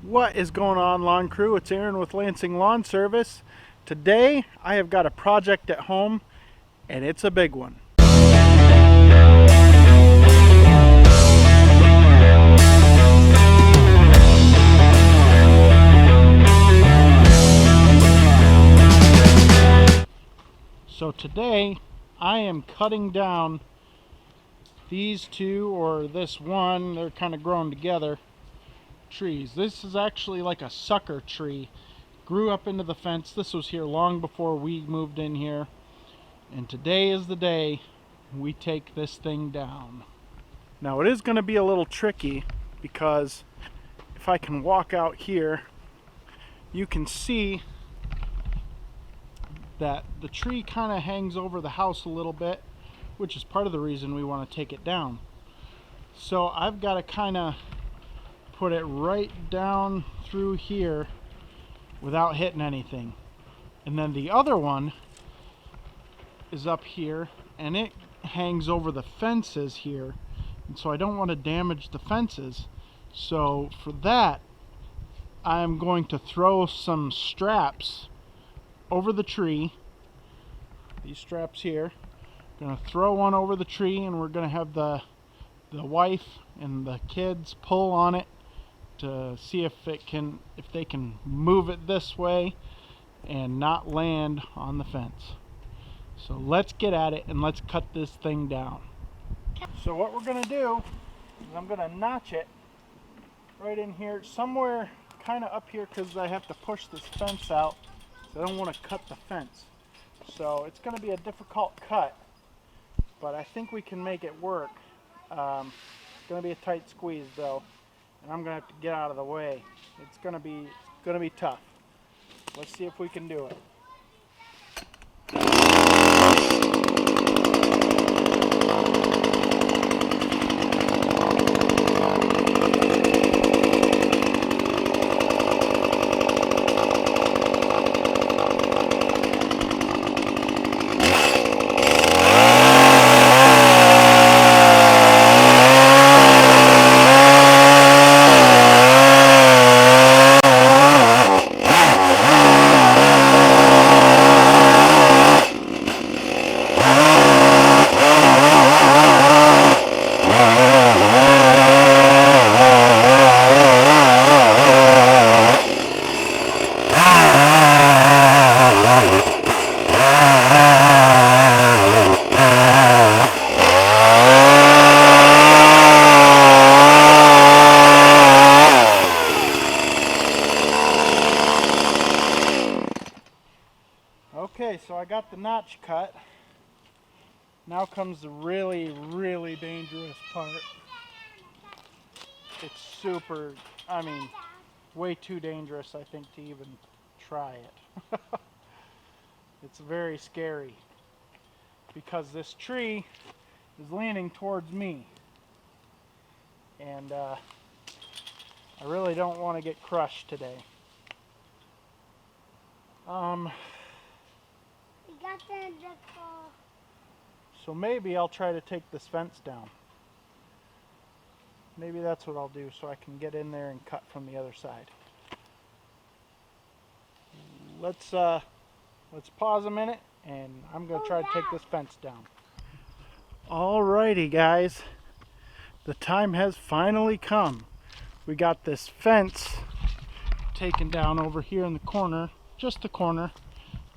What is going on, lawn crew? It's Aaron with Lansing Lawn Service. Today I have got a project at home and it's a big one. So today I am cutting down these two, or this one, they're kind of grown together, trees. This is actually like a sucker tree. Grew up into the fence. This was here long before we moved in here. And today is the day we take this thing down. Now it is going to be a little tricky because if I can walk out here, you can see that the tree kind of hangs over the house a little bit, which is part of the reason we want to take it down. So I've got to kind of put it right down through here without hitting anything. And then the other one is up here and it hangs over the fences here, and so I don't want to damage the fences. So for that, I'm going to throw some straps over the tree. These straps here. I'm going to throw one over the tree, and we're going to have the wife and the kids pull on it to see if they can move it this way and not land on the fence. So let's get at it and let's cut this thing down. So what we're going to do is I'm going to notch it right in here, somewhere kind of up here, because I have to push this fence out. So I don't want to cut the fence. So it's going to be a difficult cut, but I think we can make it work. It's going to be a tight squeeze though, and I'm going to have to get out of the way. It's going to be tough. Let's see if we can do it. Okay, so I got the notch cut. Now comes the really, really dangerous part. It's super, way too dangerous, I think, to even try it. It's very scary because this tree is leaning towards me. And I really don't want to get crushed today. So maybe I'll try to take this fence down. Maybe that's what I'll do, so I can get in there and cut from the other side. Let's pause a minute, and I'm going to try to take this fence down. Alrighty guys, the time has finally come. We got this fence taken down over here in the corner, just the corner.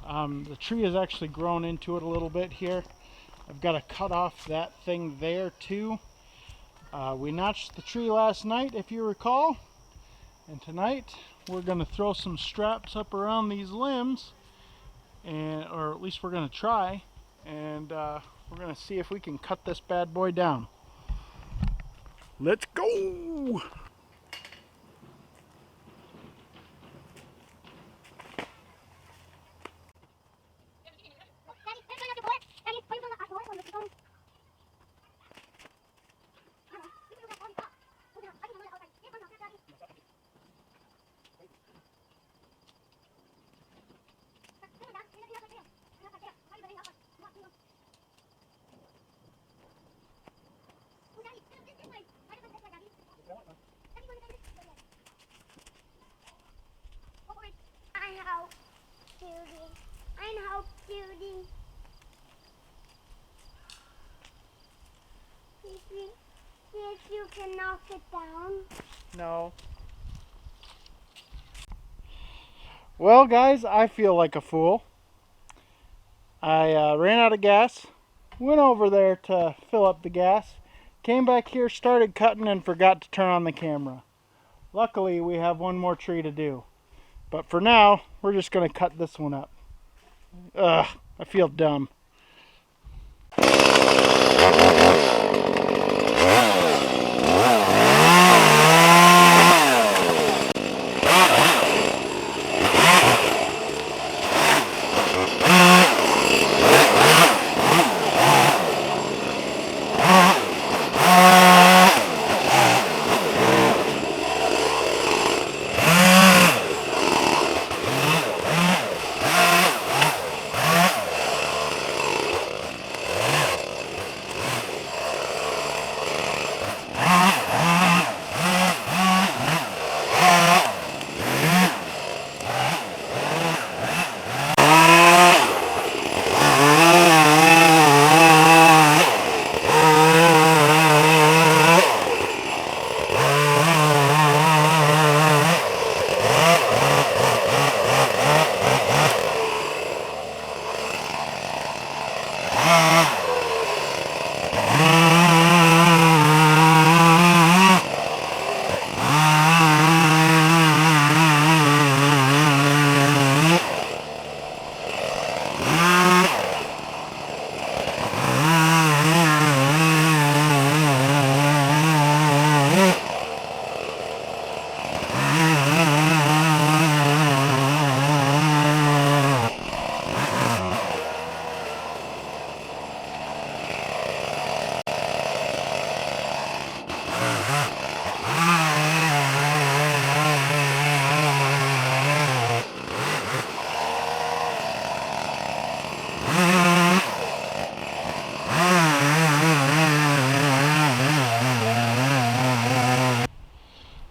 The tree has actually grown into it a little bit here. I've got to cut off that thing there too. We notched the tree last night, if you recall, and tonight we're going to throw some straps up around these limbs, or at least we're going to try, and we're going to see if we can cut this bad boy down. Let's go! shooting. I know shooting. See if you can knock it down. No. Well, guys, I feel like a fool. I ran out of gas, went over there to fill up the gas, came back here, started cutting, and forgot to turn on the camera. Luckily, we have one more tree to do. But for now, we're just going to cut this one up. Ugh, I feel dumb.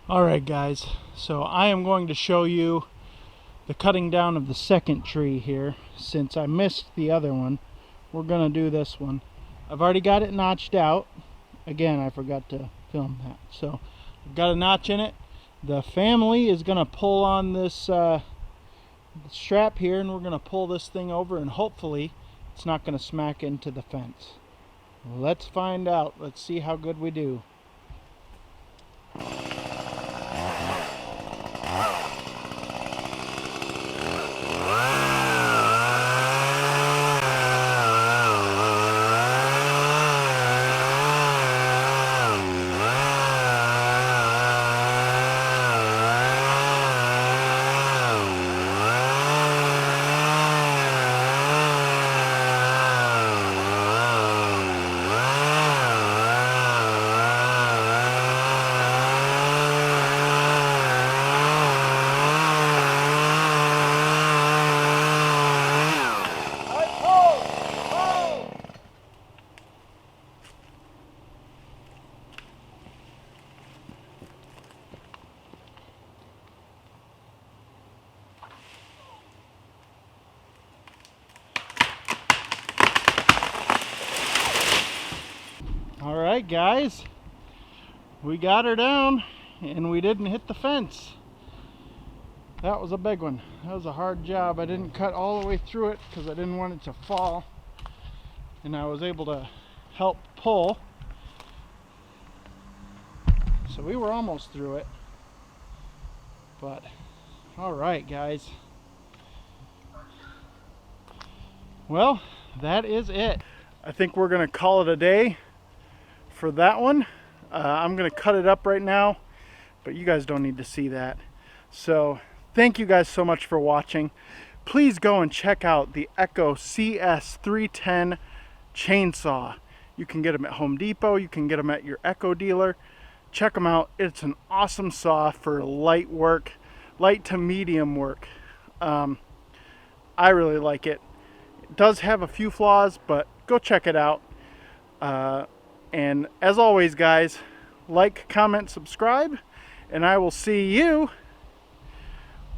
Alright guys, so I am going to show you the cutting down of the second tree here. Since I missed the other one, we're going to do this one. I've already got it notched out. Again, I forgot to film that. So I've got a notch in it. The family is going to pull on this strap here, and we're going to pull this thing over, and hopefully it's not going to smack into the fence. Let's find out. Let's see how good we do. Alright guys, we got her down and we didn't hit the fence. That was a big one. That was a hard job. I didn't cut all the way through it because I didn't want it to fall, and I was able to help pull. So we were almost through it. But alright guys, well, that is it. I think we're gonna call it a day for that one. I'm gonna cut it up right now, but you guys don't need to see that. So thank you guys so much for watching. Please go and check out the Echo CS310 chainsaw. You can get them at Home Depot, you can get them at your Echo dealer. Check them out. It's an awesome saw for light work, light to medium work. I really like it. It does have a few flaws, but go check it out. And as always guys, like, comment, subscribe, and I will see you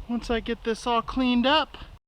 once I get this all cleaned up.